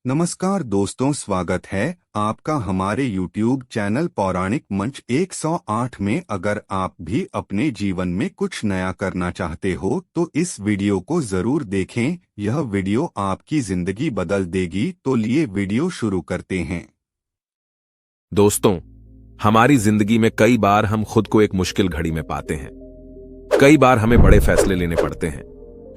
नमस्कार दोस्तों, स्वागत है आपका हमारे YouTube चैनल पौराणिक मंच 108 में। अगर आप भी अपने जीवन में कुछ नया करना चाहते हो तो इस वीडियो को जरूर देखें। यह वीडियो आपकी जिंदगी बदल देगी। तो लिए वीडियो शुरू करते हैं। दोस्तों, हमारी जिंदगी में कई बार हम खुद को एक मुश्किल घड़ी में पाते हैं। कई बार हमें बड़े फैसले लेने पड़ते हैं,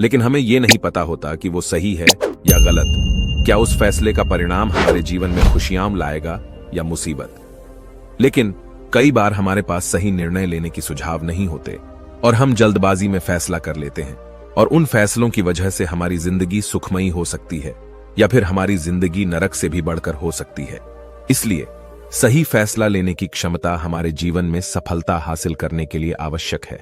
लेकिन हमें यह नहीं पता होता कि वो सही है या गलत। क्या उस फैसले का परिणाम हमारे जीवन में खुशियां लाएगा या मुसीबत। लेकिन कई बार हमारे पास सही निर्णय लेने की सुझाव नहीं होते और हम जल्दबाजी में फैसला कर लेते हैं, और उन फैसलों की वजह से हमारी जिंदगी सुखमयी हो सकती है या फिर हमारी जिंदगी नरक से भी बढ़कर हो सकती है। इसलिए सही फैसला लेने की क्षमता हमारे जीवन में सफलता हासिल करने के लिए आवश्यक है।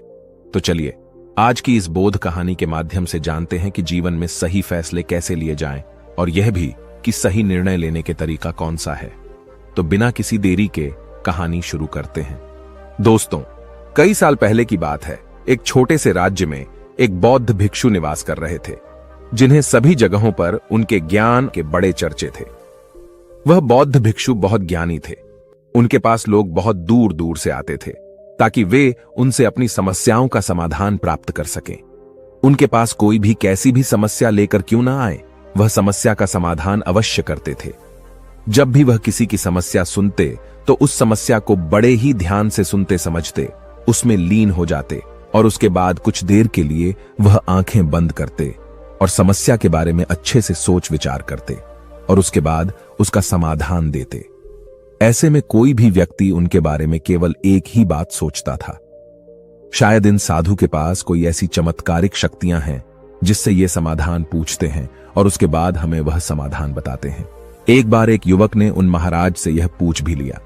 तो चलिए आज की इस बोध कहानी के माध्यम से जानते हैं कि जीवन में सही फैसले कैसे लिए जाएं, और यह भी कि सही निर्णय लेने के तरीका कौन सा है। तो बिना किसी देरी के कहानी शुरू करते हैं। दोस्तों, कई साल पहले की बात है। एक छोटे से राज्य में एक बौद्ध भिक्षु निवास कर रहे थे, जिन्हें सभी जगहों पर उनके ज्ञान के बड़े चर्चे थे। वह बौद्ध भिक्षु बहुत ज्ञानी थे। उनके पास लोग बहुत दूर दूर से आते थे ताकि वे उनसे अपनी समस्याओं का समाधान प्राप्त कर सकें। उनके पास कोई भी कैसी भी समस्या लेकर क्यों ना आए, वह समस्या का समाधान अवश्य करते थे। जब भी वह किसी की समस्या सुनते तो उस समस्या को बड़े ही ध्यान से सुनते समझते, उसमें लीन हो जाते, और उसके बाद कुछ देर के लिए वह आंखें बंद करते और समस्या के बारे में अच्छे से सोच विचार करते, और उसके बाद उसका समाधान देते। ऐसे में कोई भी व्यक्ति उनके बारे में केवल एक ही बात सोचता था, शायद इन साधु के पास कोई ऐसी चमत्कारिक शक्तियां हैं जिससे ये समाधान पूछते हैं और उसके बाद हमें वह समाधान बताते हैं। एक बार एक युवक ने उन महाराज से यह पूछ भी लिया।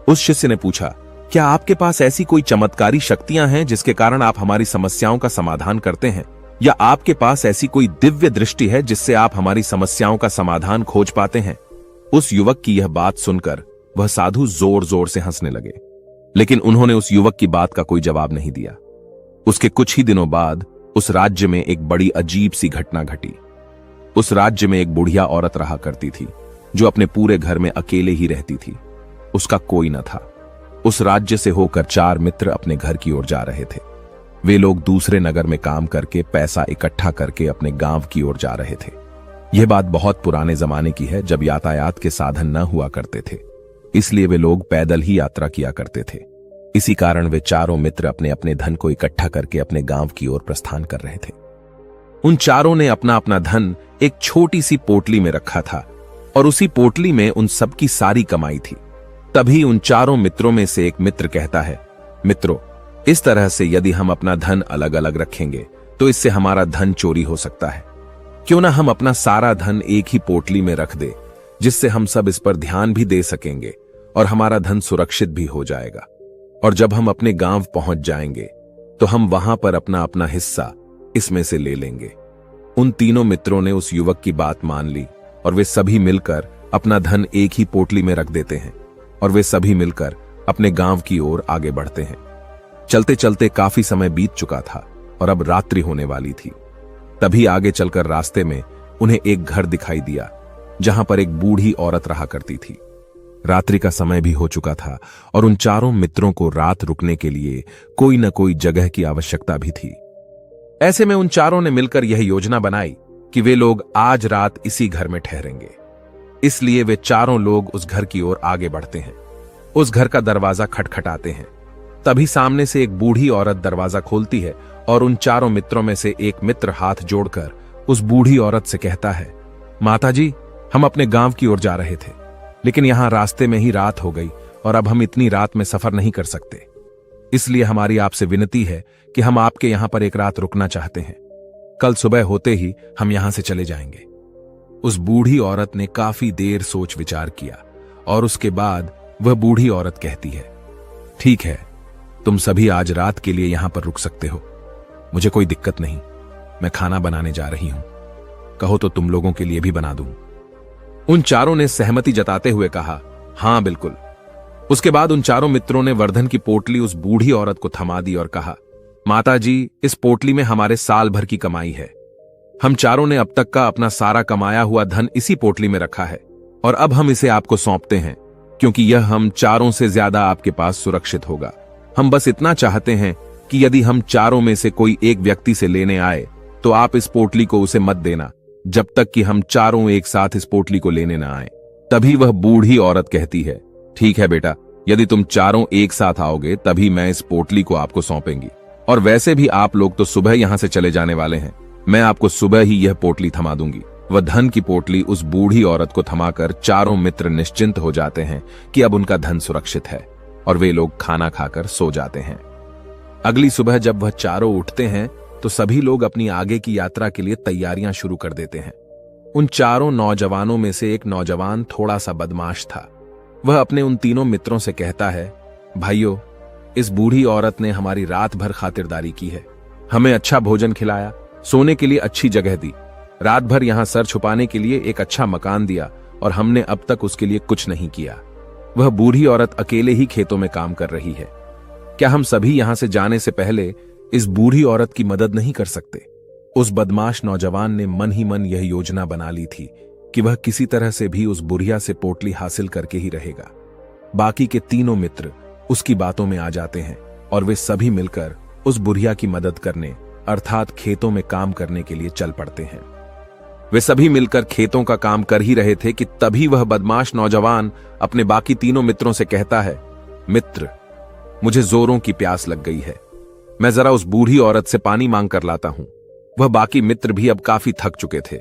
उस शिष्य ने पूछा, क्या आपके पास ऐसी कोई चमत्कारी शक्तियां हैं जिसके कारण आप हमारी समस्याओं का समाधान करते हैं, या आपके पास ऐसी कोई दिव्य दृष्टि है जिससे आप हमारी समस्याओं का समाधान खोज पाते हैं। उस युवक की यह बात सुनकर वह साधु जोर जोर से हंसने लगे, लेकिन उन्होंने उस युवक की बात का कोई जवाब नहीं दिया। उसके कुछ ही दिनों बाद उस राज्य में एक बड़ी अजीब सी घटना घटी। उस राज्य में एक बुढ़िया औरत रहा करती थी, जो अपने पूरे घर में अकेले ही रहती थी। उसका कोई न था। उस राज्य से होकर 4 मित्र अपने घर की ओर जा रहे थे। वे लोग दूसरे नगर में काम करके पैसा इकट्ठा करके अपने गांव की ओर जा रहे थे। यह बात बहुत पुराने जमाने की है, जब यातायात के साधन न हुआ करते थे, इसलिए वे लोग पैदल ही यात्रा किया करते थे। इसी कारण वे चारों मित्र अपने अपने धन को इकट्ठा करके अपने गांव की ओर प्रस्थान कर रहे थे। उन चारों ने अपना अपना धन एक छोटी सी पोटली में रखा था, और उसी पोटली में उन सबकी सारी कमाई थी। तभी उन चारों मित्रों में से एक मित्र कहता है, मित्रों, इस तरह से यदि हम अपना धन अलग अलग रखेंगे तो इससे हमारा धन चोरी हो सकता है। क्यों ना हम अपना सारा धन एक ही पोटली में रख दे, जिससे हम सब इस पर ध्यान भी दे सकेंगे और हमारा धन सुरक्षित भी हो जाएगा। और जब हम अपने गांव पहुंच जाएंगे तो हम वहां पर अपना अपना हिस्सा इसमें से ले लेंगे। उन तीनों मित्रों ने उस युवक की बात मान ली, और वे सभी मिलकर अपना धन एक ही पोटली में रख देते हैं, और वे सभी मिलकर अपने गांव की ओर आगे बढ़ते हैं। चलते चलते काफी समय बीत चुका था और अब रात्रि होने वाली थी। तभी आगे चलकर रास्ते में उन्हें एक घर दिखाई दिया, जहां पर एक बूढ़ी औरत रहा करती थी। रात्रि का समय भी हो चुका था और उन चारों मित्रों को रात रुकने के लिए कोई न कोई जगह की आवश्यकता भी थी। ऐसे में उन चारों ने मिलकर यह योजना बनाई कि वे लोग आज रात इसी घर में ठहरेंगे। इसलिए वे चारों लोग उस घर की ओर आगे बढ़ते हैं। उस घर का दरवाजा खटखटाते हैं। तभी सामने से एक बूढ़ी औरत दरवाजा खोलती है, और उन चारों मित्रों में से एक मित्र हाथ जोड़कर उस बूढ़ी औरत से कहता है, माताजी, हम अपने गांव की ओर जा रहे थे, लेकिन यहां रास्ते में ही रात हो गई और अब हम इतनी रात में सफर नहीं कर सकते। इसलिए हमारी आपसे विनती है कि हम आपके यहां पर एक रात रुकना चाहते हैं। कल सुबह होते ही हम यहां से चले जाएंगे। उस बूढ़ी औरत ने काफी देर सोच विचार किया, और उसके बाद वह बूढ़ी औरत कहती है, ठीक है, तुम सभी आज रात के लिए यहां पर रुक सकते हो। मुझे कोई दिक्कत नहीं, मैं खाना बनाने जा रही हूं। कहो तो तुम लोगों के लिए भी बना दूं। उन चारों ने सहमति जताते हुए कहा, हां बिल्कुल। उसके बाद उन चारों मित्रों ने वर्धन की पोटली उस बूढ़ी औरत को थमा दी और कहा, माताजी, इस पोटली में हमारे साल भर की कमाई है। हम चारों ने अब तक का अपना सारा कमाया हुआ धन इसी पोटली में रखा है और अब हम इसे आपको सौंपते हैं क्योंकि यह हम चारों से ज्यादा आपके पास सुरक्षित होगा। हम बस इतना चाहते हैं कि यदि हम चारों में से कोई एक व्यक्ति से लेने आए तो आप इस पोटली को उसे मत देना जब तक कि हम चारों एक साथ इस पोटली को लेने ना आए। तभी वह बूढ़ी औरत कहती है, ठीक है बेटा, यदि तुम चारों एक साथ आओगे तभी मैं इस पोटली को आपको सौंपेंगी। और वैसे भी आप लोग तो सुबह यहां से चले जाने वाले हैं, मैं आपको सुबह ही यह पोटली थमा दूंगी। वह धन की पोटली उस बूढ़ी औरत को थमाकर चारों मित्र निश्चिंत हो जाते हैं कि अब उनका धन सुरक्षित है और वे लोग खाना खाकर सो जाते हैं। अगली सुबह जब वह चारों उठते हैं तो सभी लोग अपनी आगे की यात्रा के लिए तैयारियां शुरू कर देते हैं। उन चारों नौजवानों में से एक नौजवान थोड़ा सा बदमाश था। वह अपने उन तीनों मित्रों से कहता है, भाइयों, इस बूढ़ी औरत ने हमारी रात भर खातिरदारी की है, हमें अच्छा भोजन खिलाया, सोने के लिए अच्छी जगह दी, रात भर यहां सर छुपाने के लिए एक अच्छा मकान दिया और हमने अब तक उसके लिए कुछ नहीं किया। वह बूढ़ी औरत अकेले ही खेतों में काम कर रही है। क्या हम सभी यहां से जाने से पहले इस बूढ़ी औरत की मदद नहीं कर सकते? उस बदमाश नौजवान ने मन ही मन यह योजना बना ली थी कि वह किसी तरह से भी उस बुढ़िया से पोटली हासिल करके ही रहेगा। बाकी के तीनों मित्र उसकी बातों में आ जाते हैं और वे सभी मिलकर उस बुढ़िया की मदद करने अर्थात खेतों में काम करने के लिए चल पड़ते हैं। वे सभी मिलकर खेतों का काम कर ही रहे थे कि तभी वह बदमाश नौजवान अपने बाकी तीनों मित्रों से कहता है, मित्र, मुझे जोरों की प्यास लग गई है, मैं जरा उस बूढ़ी औरत से पानी मांग कर लाता हूं। वह बाकी मित्र भी अब काफी थक चुके थे,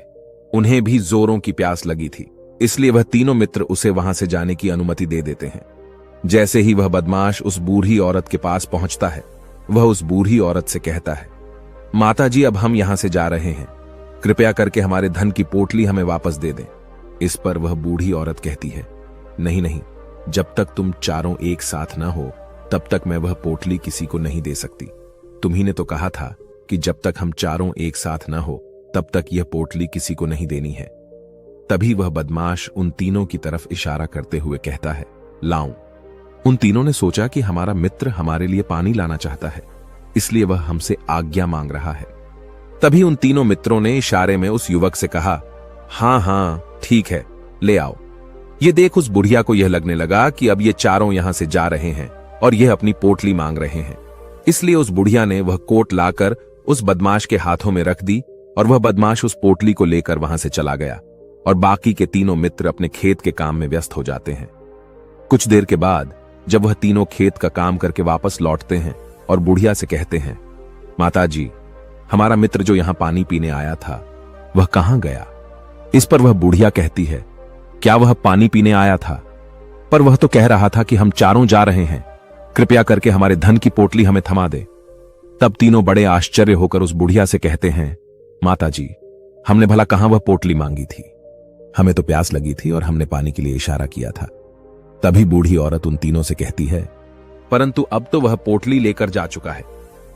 उन्हें भी जोरों की प्यास लगी थी, इसलिए वह तीनों मित्र उसे वहां से जाने की अनुमति दे देते हैं। जैसे ही वह बदमाश उस बूढ़ी औरत के पास पहुंचता है, वह उस बूढ़ी औरत से कहता है, माता जी, अब हम यहां से जा रहे हैं, कृपया करके हमारे धन की पोटली हमें वापस दे दें। इस पर वह बूढ़ी औरत कहती है, नहीं नहीं, जब तक तुम चारों एक साथ ना हो तब तक मैं वह पोटली किसी को नहीं दे सकती। तुम्ही ने तो कहा था कि जब तक हम चारों एक साथ ना हो तब तक यह पोटली किसी को नहीं देनी है। तभी वह बदमाश उन तीनों की तरफ इशारा करते हुए कहता है, लाऊं। उन तीनों ने सोचा कि हमारा मित्र हमारे लिए पानी लाना चाहता है, इसलिए वह हमसे आज्ञा मांग रहा है। तभी उन तीनों मित्रों ने इशारे में उस युवक से कहा, हां हां ठीक है, ले आओ। ये देख उस बुढ़िया को यह लगने लगा कि अब ये चारों यहां से जा रहे हैं और यह अपनी पोटली मांग रहे हैं, इसलिए उस बुढ़िया ने वह कोट लाकर उस बदमाश के हाथों में रख दी और वह बदमाश उस पोटली को लेकर वहां से चला गया और बाकी के तीनों मित्र अपने खेत के काम में व्यस्त हो जाते हैं। कुछ देर के बाद जब वह तीनों खेत का काम करके वापस लौटते हैं और बुढ़िया से कहते हैं, माता जी, हमारा मित्र जो यहां पानी पीने आया था वह कहां गया? इस पर वह बुढ़िया कहती है, क्या वह पानी पीने आया था? पर वह तो कह रहा था कि हम चारों जा रहे हैं, कृपया करके हमारे धन की पोटली हमें थमा दे। तब तीनों बड़े आश्चर्य होकर उस बुढ़िया से कहते हैं, माता जी, हमने भला कहां वह पोटली मांगी थी? हमें तो प्यास लगी थी और हमने पानी के लिए इशारा किया था। तभी बूढ़ी औरत उन तीनों से कहती है, परंतु अब तो वह पोटली लेकर जा चुका है।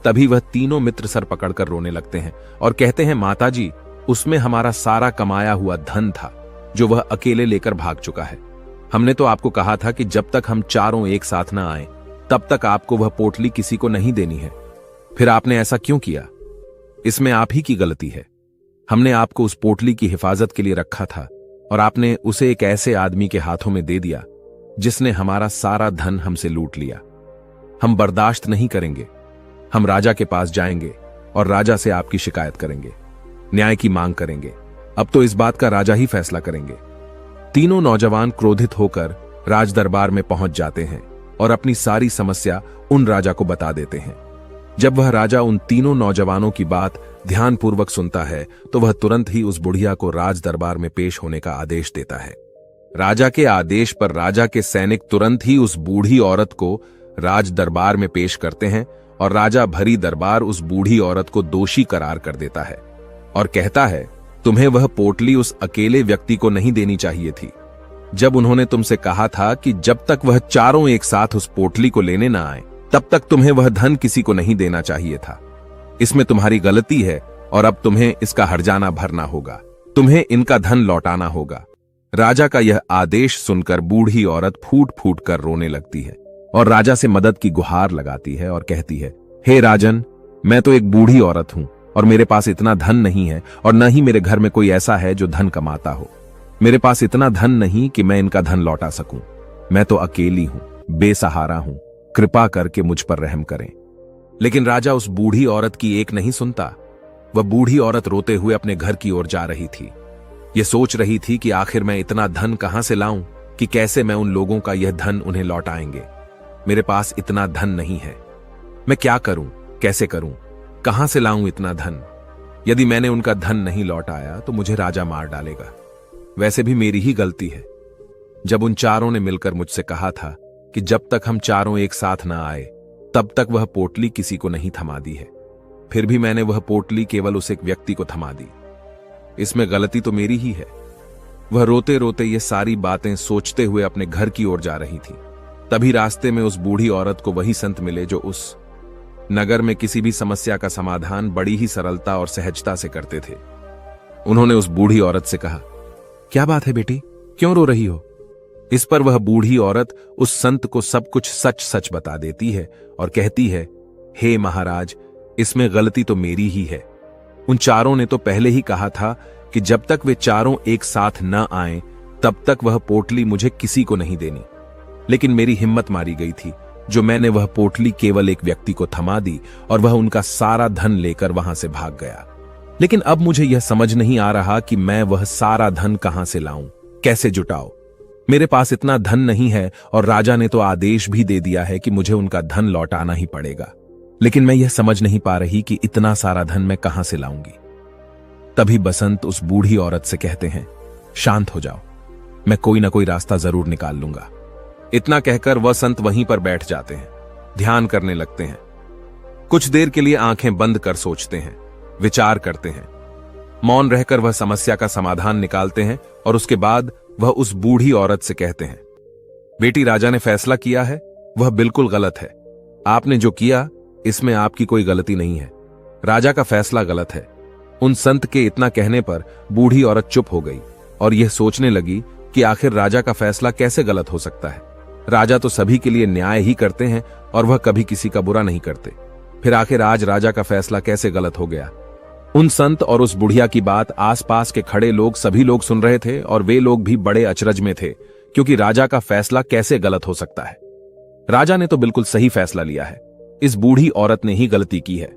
तभी वह तीनों मित्र सर पकड़कर रोने लगते हैं और कहते हैं, माता जी, उसमें हमारा सारा कमाया हुआ धन था जो वह अकेले लेकर भाग चुका है। हमने तो आपको कहा था कि जब तक हम चारों एक साथ ना आए तब तक आपको वह पोटली किसी को नहीं देनी है, फिर आपने ऐसा क्यों किया? इसमें आप ही की गलती है। हमने आपको उस पोटली की हिफाजत के लिए रखा था और आपने उसे एक ऐसे आदमी के हाथों में दे दिया जिसने हमारा सारा धन हमसे लूट लिया। हम बर्दाश्त नहीं करेंगे, हम राजा के पास जाएंगे और राजा से आपकी शिकायत करेंगे, न्याय की मांग करेंगे। अब तो इस बात का राजा ही फैसला करेंगे। तीनों नौजवान क्रोधित होकर राज दरबार में पहुंच जाते हैं और अपनी सारी समस्या उन राजा को बता देते हैं। जब वह राजा उन तीनों नौजवानों की बात ध्यानपूर्वक सुनता है तो वह तुरंत ही उस बुढ़िया को राज दरबार में पेश होने का आदेश देता है। राजा के आदेश पर राजा के सैनिक तुरंत ही उस बूढ़ी औरत को राज दरबार में पेश करते हैं और राजा भरी दरबार उस बूढ़ी औरत को दोषी करार कर देता है और कहता है, तुम्हें वह पोटली उस अकेले व्यक्ति को नहीं देनी चाहिए थी। जब उन्होंने तुमसे कहा था कि जब तक वह चारों एक साथ उस पोटली को लेने ना आए तब तक तुम्हें वह धन किसी को नहीं देना चाहिए था। इसमें तुम्हारी गलती है और अब तुम्हें इसका हर्जाना भरना होगा, तुम्हें इनका धन लौटाना होगा। राजा का यह आदेश सुनकर बूढ़ी औरत फूट फूट कर रोने लगती है और राजा से मदद की गुहार लगाती है और कहती है, हे राजन, मैं तो एक बूढ़ी औरत हूं, और मेरे पास इतना धन नहीं है और न ही मेरे घर में कोई ऐसा है जो धन कमाता हो। मेरे पास इतना धन नहीं कि मैं इनका धन लौटा सकूं। मैं तो अकेली हूं, बेसहारा हूं, कृपा करके मुझ पर रहम करें। लेकिन राजा उस बूढ़ी औरत की एक नहीं सुनता। वह बूढ़ी औरत रोते हुए अपने घर की ओर जा रही थी। यह सोच रही थी कि आखिर मैं इतना धन कहां से लाऊं कि कैसे मैं उन लोगों का यह धन उन्हें लौटाएंगे। मेरे पास इतना धन नहीं है। मैं क्या करूं, कैसे करूं, कहां से लाऊं इतना धन? यदि मैंने उनका धन नहीं लौटाया तो मुझे राजा मार डालेगा। वैसे भी मेरी ही गलती है। जब उन चारों ने मिलकर मुझसे कहा था कि जब तक हम चारों एक साथ ना आए तब तक वह पोटली किसी को नहीं थमा दी है, फिर भी मैंने वह पोटली केवल उस एक व्यक्ति को थमा दी। इसमें गलती तो मेरी ही है। वह रोते रोते ये सारी बातें सोचते हुए अपने घर की ओर जा रही थी। तभी रास्ते में उस बूढ़ी औरत को वही संत मिले जो उस नगर में किसी भी समस्या का समाधान बड़ी ही सरलता और सहजता से करते थे। उन्होंने उस बूढ़ी औरत से कहा, क्या बात है बेटी, क्यों रो रही हो? इस पर वह बूढ़ी औरत उस संत को सब कुछ सच सच बता देती है और कहती है, हे महाराज, इसमें गलती तो मेरी ही है। उन चारों ने तो पहले ही कहा था कि जब तक वे चारों एक साथ न आएं तब तक वह पोटली मुझे किसी को नहीं देनी। लेकिन मेरी हिम्मत मारी गई थी जो मैंने वह पोटली केवल एक व्यक्ति को थमा दी और वह उनका सारा धन लेकर वहां से भाग गया। लेकिन अब मुझे यह समझ नहीं आ रहा कि मैं वह सारा धन कहां से लाऊं, कैसे जुटाऊं। मेरे पास इतना धन नहीं है और राजा ने तो आदेश भी दे दिया है कि मुझे उनका धन लौटाना ही पड़ेगा। लेकिन मैं यह समझ नहीं पा रही कि इतना सारा धन मैं कहां से लाऊंगी। तभी बसंत उस बूढ़ी औरत से कहते हैं, शांत हो जाओ, मैं कोई ना कोई रास्ता जरूर निकाल लूंगा। इतना कहकर वह संत वहीं पर बैठ जाते हैं, ध्यान करने लगते हैं। कुछ देर के लिए आंखें बंद कर सोचते हैं, विचार करते हैं। मौन रहकर वह समस्या का समाधान निकालते हैं और उसके बाद वह उस बूढ़ी औरत से कहते हैं, बेटी, राजा ने फैसला किया है वह बिल्कुल गलत है। आपने जो किया इसमें आपकी कोई गलती नहीं है। राजा का फैसला गलत है। उन संत के इतना कहने पर बूढ़ी औरत चुप हो गई और यह सोचने लगी कि आखिर राजा का फैसला कैसे गलत हो सकता है। राजा तो सभी के लिए न्याय ही करते हैं और वह कभी किसी का बुरा नहीं करते। फिर आखिर आज राजा का फैसला कैसे गलत हो गया? उन संत और उस बुढ़िया की बात आसपास के खड़े लोग सभी लोग सुन रहे थे और वे लोग भी बड़े अचरज में थे, क्योंकि राजा का फैसला कैसे गलत हो सकता है। राजा ने तो बिल्कुल सही फैसला लिया है। इस बूढ़ी औरत ने ही गलती की है।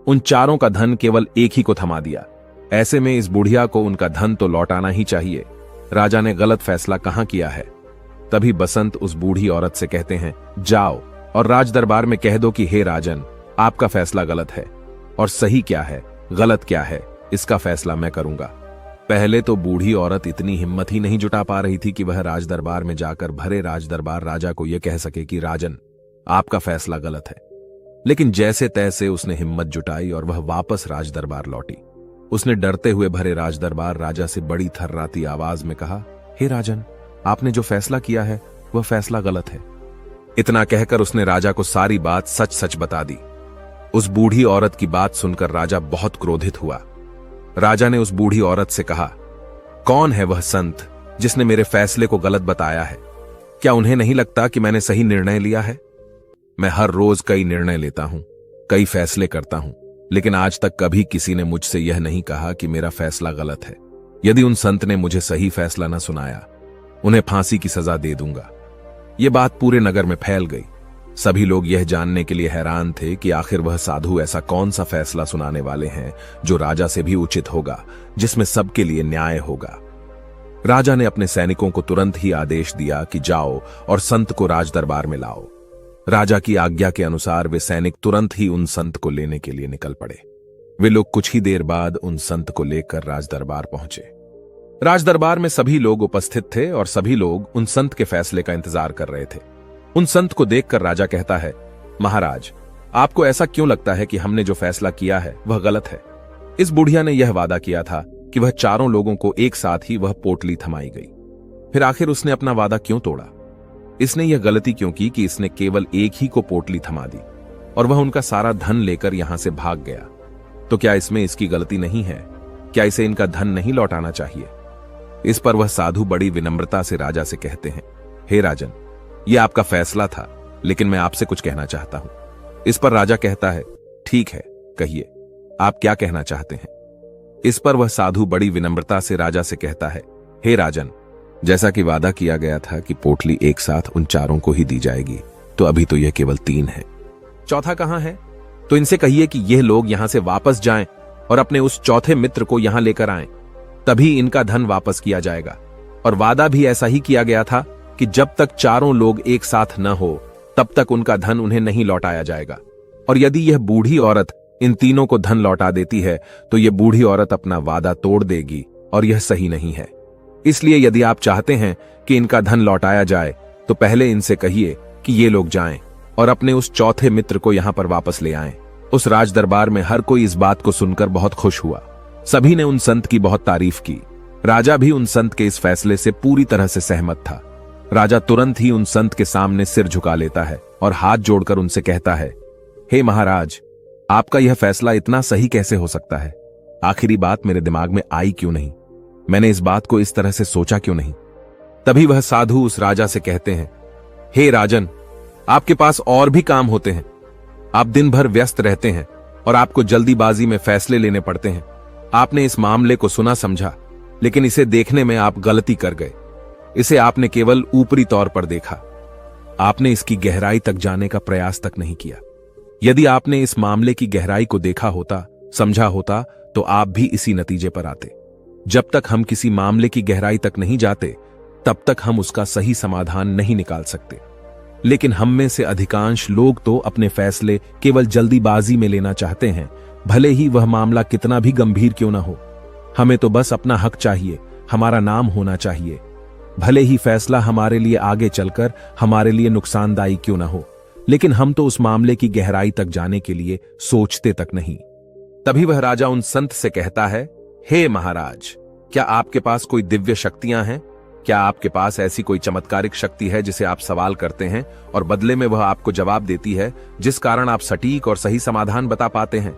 उन चारों का धन केवल एक ही को थमा दिया। ऐसे में इस बुढ़िया को उनका धन तो लौटाना ही चाहिए। राजा ने गलत फैसला कहां किया है? तभी बसंत उस बूढ़ी औरत से कहते हैं, जाओ और राज दरबार में कह दो कि हे राजन, आपका फैसला गलत है और सही क्या है, गलत क्या है, इसका फैसला मैं करूंगा। पहले तो बूढ़ी औरत इतनी हिम्मत ही नहीं जुटा पा रही थी कि वह राज दरबार में जाकर भरे राज दरबार राजा को यह कह सके कि राजन, आपका फैसला गलत है। लेकिन जैसे तैसे उसने हिम्मत जुटाई और वह वापस राज दरबार लौटी। उसने डरते हुए भरे राज दरबार राजा से बड़ी थर्राती आवाज में कहा, हे राजन, आपने जो फैसला किया है वह फैसला गलत है। इतना कहकर उसने राजा को सारी बात सच सच बता दी। उस बूढ़ी औरत की बात सुनकर राजा बहुत क्रोधित हुआ। राजा ने उस बूढ़ी औरत से कहा, कौन है वह संत जिसने मेरे फैसले को गलत बताया है? क्या उन्हें नहीं लगता कि मैंने सही निर्णय लिया है? मैं हर रोज कई निर्णय लेता हूं, कई फैसले करता हूं, लेकिन आज तक कभी किसी ने मुझसे यह नहीं कहा कि मेरा फैसला गलत है। यदि उन संत ने मुझे सही फैसला न सुनाया, उन्हें फांसी की सजा दे दूंगा। यह बात पूरे नगर में फैल गई। सभी लोग यह जानने के लिए हैरान थे कि आखिर वह साधु ऐसा कौन सा फैसला सुनाने वाले हैं जो राजा से भी उचित होगा, जिसमें सबके लिए न्याय होगा। राजा ने अपने सैनिकों को तुरंत ही आदेश दिया कि जाओ और संत को राज दरबार में लाओ। राजा की आज्ञा के अनुसार वे सैनिक तुरंत ही उन संत को लेने के लिए निकल पड़े। वे लोग कुछ ही देर बाद उन संत को लेकर राज दरबार पहुंचे। राज दरबार में सभी लोग उपस्थित थे और सभी लोग उन संत के फैसले का इंतजार कर रहे थे। उन संत को देखकर राजा कहता है, महाराज, आपको ऐसा क्यों लगता है कि हमने जो फैसला किया है वह गलत है? इस बुढ़िया ने यह वादा किया था कि वह चारों लोगों को एक साथ ही वह पोटली थमाई गई। फिर आखिर उसने अपना वादा क्यों तोड़ा? इसने यह गलती क्यों की कि इसने केवल एक ही को पोटली थमा दी और वह उनका सारा धन लेकर यहां से भाग गया? तो क्या इसमें इसकी गलती नहीं है? क्या इसे इनका धन नहीं लौटाना चाहिए? इस पर वह साधु बड़ी विनम्रता से राजा से कहते हैं, हे राजन, यह आपका फैसला था, लेकिन मैं आपसे कुछ कहना चाहता हूं। इस पर राजा कहता है, ठीक है, कहिए। आप क्या कहना चाहते हैं? इस पर वह साधु बड़ी विनम्रता से राजा से कहता है, हे राजन, जैसा कि वादा किया गया था कि पोटली एक साथ उन चारों को ही दी जाएगी, तो अभी तो यह केवल 3 है। चौथा कहां है? तो इनसे कहिए कि यह लोग यहां से वापस जाएं और अपने उस चौथे मित्र को यहां लेकर आएं, तभी इनका धन वापस किया जाएगा। और वादा भी ऐसा ही किया गया था कि जब तक चारों लोग एक साथ न हो तब तक उनका धन उन्हें नहीं लौटाया जाएगा। और यदि यह बूढ़ी औरत इन तीनों को धन लौटा देती है तो यह बूढ़ी औरत अपना वादा तोड़ देगी और यह सही नहीं है। इसलिए यदि आप चाहते हैं कि इनका धन लौटाया जाए तो पहले इनसे कहिए कि ये लोग जाएं और अपने उस चौथे मित्र को यहां पर वापस ले आएं। उस राज दरबार में हर कोई इस बात को सुनकर बहुत खुश हुआ। सभी ने उन संत की बहुत तारीफ की। राजा भी उन संत के इस फैसले से पूरी तरह से सहमत था। राजा तुरंत ही उन संत के सामने सिर झुका लेता है और हाथ जोड़कर उनसे कहता है, हे महाराज, आपका यह फैसला इतना सही कैसे हो सकता है? आखिरी बात मेरे दिमाग में आई क्यों नहीं? मैंने इस बात को इस तरह से सोचा क्यों नहीं? तभी वह साधु उस राजा से कहते हैं, हे राजन, आपके पास और भी काम होते हैं। आप दिन भर व्यस्त रहते हैं और आपको जल्दीबाजी में फैसले लेने पड़ते हैं। आपने इस मामले को सुना समझा, लेकिन इसे देखने में आप गलती कर गए। इसे आपने केवल ऊपरी तौर पर देखा। आपने इसकी गहराई तक जाने का प्रयास तक नहीं किया। यदि आपने इस मामले की गहराई को देखा होता, समझा होता, तो आप भी इसी नतीजे पर आते। जब तक हम किसी मामले की गहराई तक नहीं जाते, तब तक हम उसका सही समाधान नहीं निकाल सकते। लेकिन हम में से अधिकांश लोग तो अपने फैसले केवल जल्दीबाजी में लेना चाहते हैं, भले ही वह मामला कितना भी गंभीर क्यों ना हो। हमें तो बस अपना हक चाहिए, हमारा नाम होना चाहिए, भले ही फैसला हमारे लिए आगे चलकर हमारे लिए नुकसानदायी क्यों ना हो। लेकिन हम तो उस मामले की गहराई तक जाने के लिए सोचते तक नहीं। तभी वह राजा उन संत से कहता है, हे महाराज, क्या आपके पास कोई दिव्य शक्तियां हैं? क्या आपके पास ऐसी कोई चमत्कारिक शक्ति है जिसे आप सवाल करते हैं और बदले में वह आपको जवाब देती है, जिस कारण आप सटीक और सही समाधान बता पाते हैं?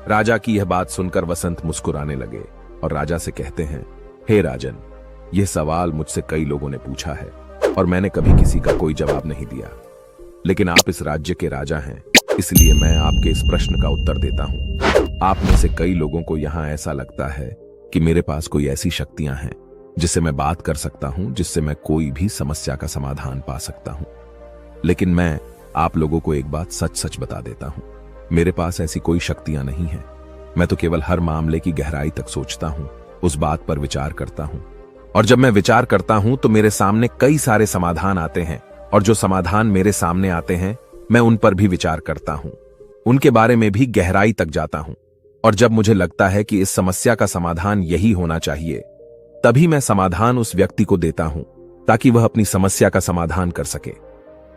राजा की यह बात सुनकर वसंत मुस्कुराने लगे और राजा से कहते हैं, हे राजन, यह सवाल मुझसे कई लोगों ने पूछा है और मैंने कभी किसी का कोई जवाब नहीं दिया। लेकिन आप इस राज्य के राजा हैं, इसलिए मैं आपके इस प्रश्न का उत्तर देता हूं। आप में से कई लोगों को यहां ऐसा लगता है कि मेरे पास कोई ऐसी शक्तियां हैं जिससे मैं बात कर सकता हूं, जिससे मैं कोई भी समस्या का समाधान पा सकता हूं। लेकिन मैं आप लोगों को एक बात सच सच बता देता हूं, मेरे पास ऐसी कोई शक्तियां नहीं हैं। मैं तो केवल हर मामले की गहराई तक सोचता हूं, उस बात पर विचार करता हूं, और जब मैं विचार करता हूं तो मेरे सामने कई सारे समाधान आते हैं, और जो समाधान मेरे सामने आते हैं मैं उन पर भी विचार करता हूं, उनके बारे में भी गहराई तक जाता हूं। और जब मुझे लगता है कि इस समस्या का समाधान यही होना चाहिए, तभी मैं समाधान उस व्यक्ति को देता हूं ताकि वह अपनी समस्या का समाधान कर सके।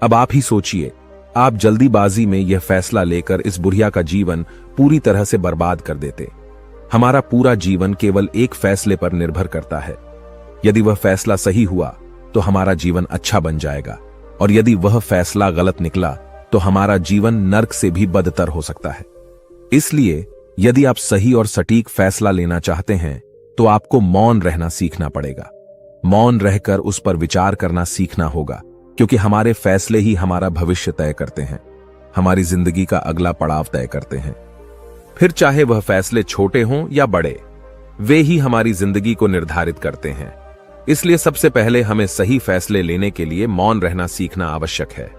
अब आप ही सोचिए, आप जल्दीबाजी में यह फैसला लेकर इस बुढ़िया का जीवन पूरी तरह से बर्बाद कर देते। हमारा पूरा जीवन केवल एक फैसले पर निर्भर करता है। यदि वह फैसला सही हुआ तो हमारा जीवन अच्छा बन जाएगा, और यदि वह फैसला गलत निकला तो हमारा जीवन नर्क से भी बदतर हो सकता है। इसलिए यदि आप सही और सटीक फैसला लेना चाहते हैं तो आपको मौन रहना सीखना पड़ेगा। मौन रहकर उस पर विचार करना सीखना होगा, क्योंकि हमारे फैसले ही हमारा भविष्य तय करते हैं, हमारी जिंदगी का अगला पड़ाव तय करते हैं। फिर चाहे वह फैसले छोटे हों या बड़े, वे ही हमारी जिंदगी को निर्धारित करते हैं। इसलिए सबसे पहले हमें सही फैसले लेने के लिए मौन रहना सीखना आवश्यक है,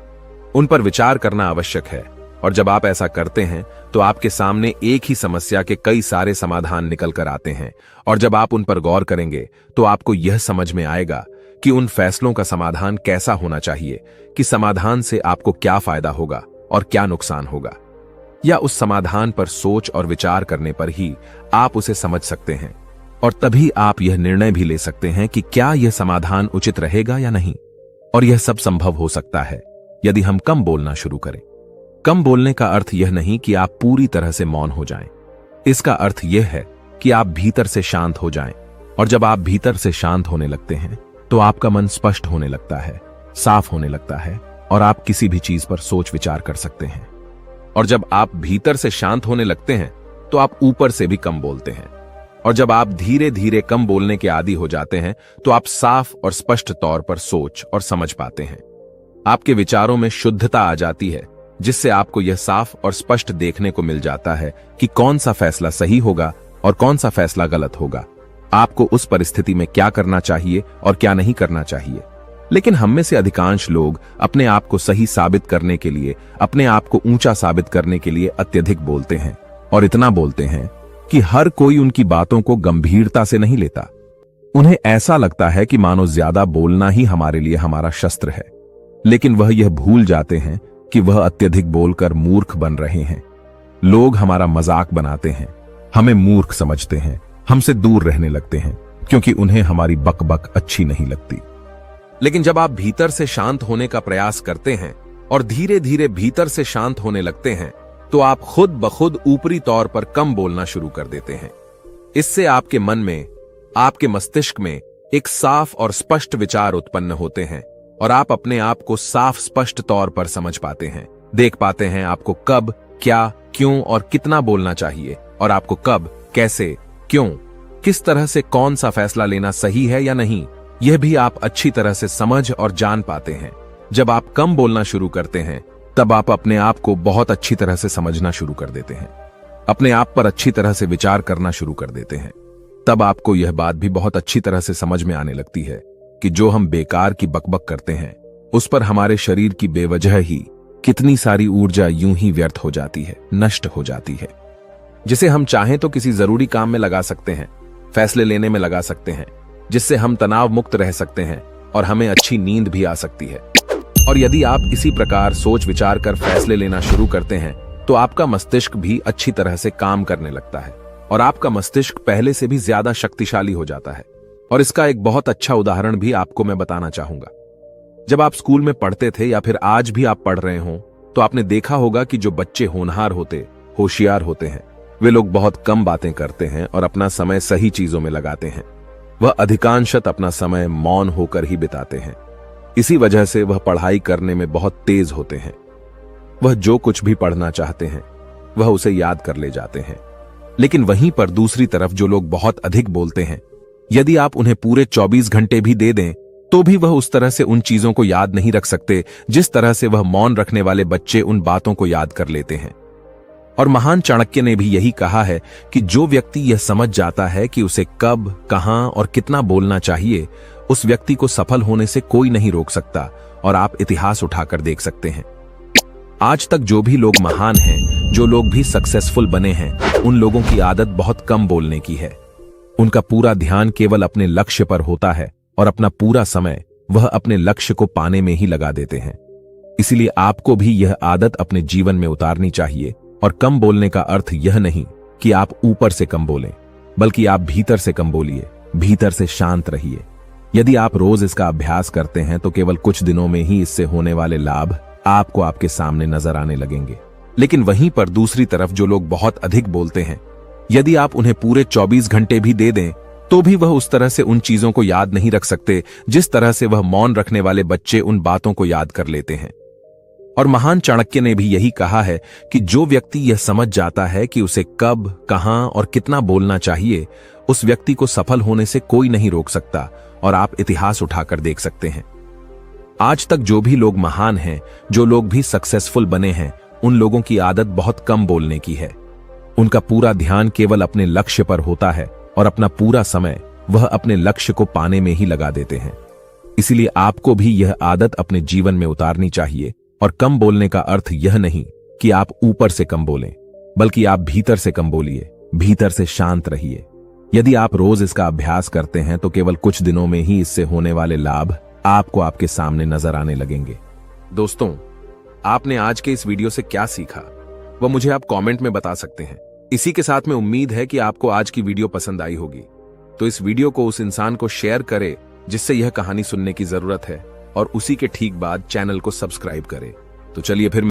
उन पर विचार करना आवश्यक है। और जब आप ऐसा करते हैं तो आपके सामने एक ही समस्या के कई सारे समाधान निकल कर आते हैं, और जब आप उन पर गौर करेंगे तो आपको यह समझ में आएगा कि उन फैसलों का समाधान कैसा होना चाहिए, कि समाधान से आपको क्या फायदा होगा और क्या नुकसान होगा। या उस समाधान पर सोच और विचार करने पर ही आप उसे समझ सकते हैं, और तभी आप यह निर्णय भी ले सकते हैं कि क्या यह समाधान उचित रहेगा या नहीं। और यह सब संभव हो सकता है यदि हम कम बोलना शुरू करें। कम बोलने का अर्थ यह नहीं कि आप पूरी तरह से मौन हो जाएं। इसका अर्थ यह है कि आप भीतर से शांत हो जाएं, और जब आप भीतर से शांत होने लगते हैं तो आपका मन स्पष्ट होने लगता है, साफ होने लगता है, और आप किसी भी चीज पर सोच विचार कर सकते हैं। और जब आप भीतर से शांत होने लगते हैं तो आप ऊपर से भी कम बोलते हैं, और जब आप धीरे धीरे कम बोलने के आदी हो जाते हैं तो आप साफ और स्पष्ट तौर पर सोच और समझ पाते हैं। आपके विचारों में शुद्धता आ जाती है, जिससे आपको यह साफ और स्पष्ट देखने को मिल जाता है कि कौन सा फैसला सही होगा और कौन सा फैसला गलत होगा। आपको उस परिस्थिति में क्या करना चाहिए और क्या नहीं करना चाहिए। लेकिन हम में से अधिकांश लोग अपने आप को सही साबित करने के लिए, अपने आप को ऊंचा साबित करने के लिए अत्यधिक बोलते हैं, और इतना बोलते हैं कि हर कोई उनकी बातों को गंभीरता से नहीं लेता। उन्हें ऐसा लगता है कि मानो ज्यादा बोलना ही हमारे लिए हमारा शस्त्र है, लेकिन वह यह भूल जाते हैं कि वह अत्यधिक बोलकर मूर्ख बन रहे हैं। लोग हमारा मजाक बनाते हैं, हमें मूर्ख समझते हैं, हमसे दूर रहने लगते हैं, क्योंकि उन्हें हमारी बकबक अच्छी नहीं लगती। लेकिन जब आप भीतर से शांत होने का प्रयास करते हैं और धीरे धीरे भीतर से शांत होने लगते हैं, तो आप खुद ब खुद ऊपरी तौर पर कम बोलना शुरू कर देते हैं। इससे आपके मन में, आपके मस्तिष्क में एक साफ और स्पष्ट विचार उत्पन्न होते हैं, और आप अपने आप को साफ स्पष्ट तौर पर समझ पाते हैं, देख पाते हैं आपको कब, क्या, क्यों और कितना बोलना चाहिए, और आपको कब, कैसे, क्यों, किस तरह से कौन सा फैसला लेना सही है या नहीं, यह भी आप अच्छी तरह से समझ और जान पाते हैं। जब आप कम बोलना शुरू करते हैं, तब आप अपने आप को बहुत अच्छी तरह से समझना शुरू कर देते हैं, अपने आप पर अच्छी तरह से विचार करना शुरू कर देते हैं। तब आपको यह बात भी बहुत अच्छी तरह से समझ में आने लगती है कि जो हम बेकार की बकबक करते हैं, उस पर हमारे शरीर की बेवजह ही कितनी सारी ऊर्जा यूं ही व्यर्थ हो जाती है, नष्ट हो जाती है, जिसे हम चाहें तो किसी जरूरी काम में लगा सकते हैं, फैसले लेने में लगा सकते हैं, जिससे हम तनाव मुक्त रह सकते हैं और हमें अच्छी नींद भी आ सकती है। और यदि आप इसी प्रकार सोच विचार कर फैसले लेना शुरू करते हैं, तो आपका मस्तिष्क भी अच्छी तरह से काम करने लगता है, और आपका मस्तिष्क पहले से भी ज्यादा शक्तिशाली हो जाता है। और इसका एक बहुत अच्छा उदाहरण भी आपको मैं बताना चाहूंगा। जब आप स्कूल में पढ़ते थे या फिर आज भी आप पढ़ रहे हो, तो आपने देखा होगा कि जो बच्चे होनहार होते, होशियार होते हैं, वे लोग बहुत कम बातें करते हैं और अपना समय सही चीजों में लगाते हैं। वह अधिकांशत अपना समय मौन होकर ही बिताते हैं। इसी वजह से वह पढ़ाई करने में बहुत तेज होते हैं। वह जो कुछ भी पढ़ना चाहते हैं, वह उसे याद कर ले जाते हैं। लेकिन वहीं पर दूसरी तरफ जो लोग बहुत अधिक बोलते हैं, यदि आप उन्हें पूरे 24 घंटे भी दे दें, तो भी वह उस तरह से उन चीजों को याद नहीं रख सकते जिस तरह से वह मौन रखने वाले बच्चे उन बातों को याद कर लेते हैं। और महान चाणक्य ने भी यही कहा है कि जो व्यक्ति यह समझ जाता है कि उसे कब, कहां और कितना बोलना चाहिए, उस व्यक्ति को सफल होने से कोई नहीं रोक सकता, और आप इतिहास उठाकर देख सकते हैं। आज तक जो भी लोग महान हैं, जो लोग भी सक्सेसफुल बने हैं, उन लोगों की आदत बहुत कम बोलने की है। उनका पूरा ध्यान केवल अपने लक्ष्य पर होता है, और अपना पूरा समय वह अपने लक्ष्य को पाने में ही लगा देते हैं। इसीलिए आपको भी यह आदत अपने जीवन में उतारनी चाहिए। और कम बोलने का अर्थ यह नहीं कि आप ऊपर से कम बोलें, बल्कि आप भीतर से कम बोलिए, भीतर से शांत रहिए। यदि आप रोज इसका अभ्यास करते हैं, तो केवल कुछ दिनों में ही इससे होने वाले लाभ आपको आपके सामने नजर आने लगेंगे। लेकिन वहीं पर दूसरी तरफ जो लोग बहुत अधिक बोलते हैं, यदि आप उन्हें पूरे 24 घंटे भी दे दें, तो भी वह उस तरह से उन चीजों को याद नहीं रख सकते जिस तरह से वह मौन रखने वाले बच्चे उन बातों को याद कर लेते हैं। और महान चाणक्य ने भी यही कहा है कि जो व्यक्ति यह समझ जाता है कि उसे कब, कहां और कितना बोलना चाहिए, उस व्यक्ति को सफल होने से कोई नहीं रोक सकता, और आप इतिहास उठाकर देख सकते हैं। आज तक जो भी लोग महान हैं, जो लोग भी सक्सेसफुल बने हैं, उन लोगों की आदत बहुत कम बोलने की है। उनका पूरा ध्यान केवल अपने लक्ष्य पर होता है, और अपना पूरा समय वह अपने लक्ष्य को पाने में ही लगा देते हैं। इसीलिए आपको भी यह आदत अपने जीवन में उतारनी चाहिए। और कम बोलने का अर्थ यह नहीं कि आप ऊपर से कम बोलें, बल्कि आप भीतर से कम बोलिए, भीतर से शांत रहिए। यदि आप रोज इसका अभ्यास करते हैं, तो केवल कुछ दिनों में ही इससे होने वाले लाभ आपको आपके सामने नजर आने लगेंगे। दोस्तों, आपने आज के इस वीडियो से क्या सीखा, वह मुझे आप कमेंट में बता सकते हैं। इसी के साथ में उम्मीद है कि आपको आज की वीडियो पसंद आई होगी। तो इस वीडियो को उस इंसान को शेयर करें जिससे यह कहानी सुनने की जरूरत है, और उसी के ठीक बाद चैनल को सब्सक्राइब करें। तो चलिए फिर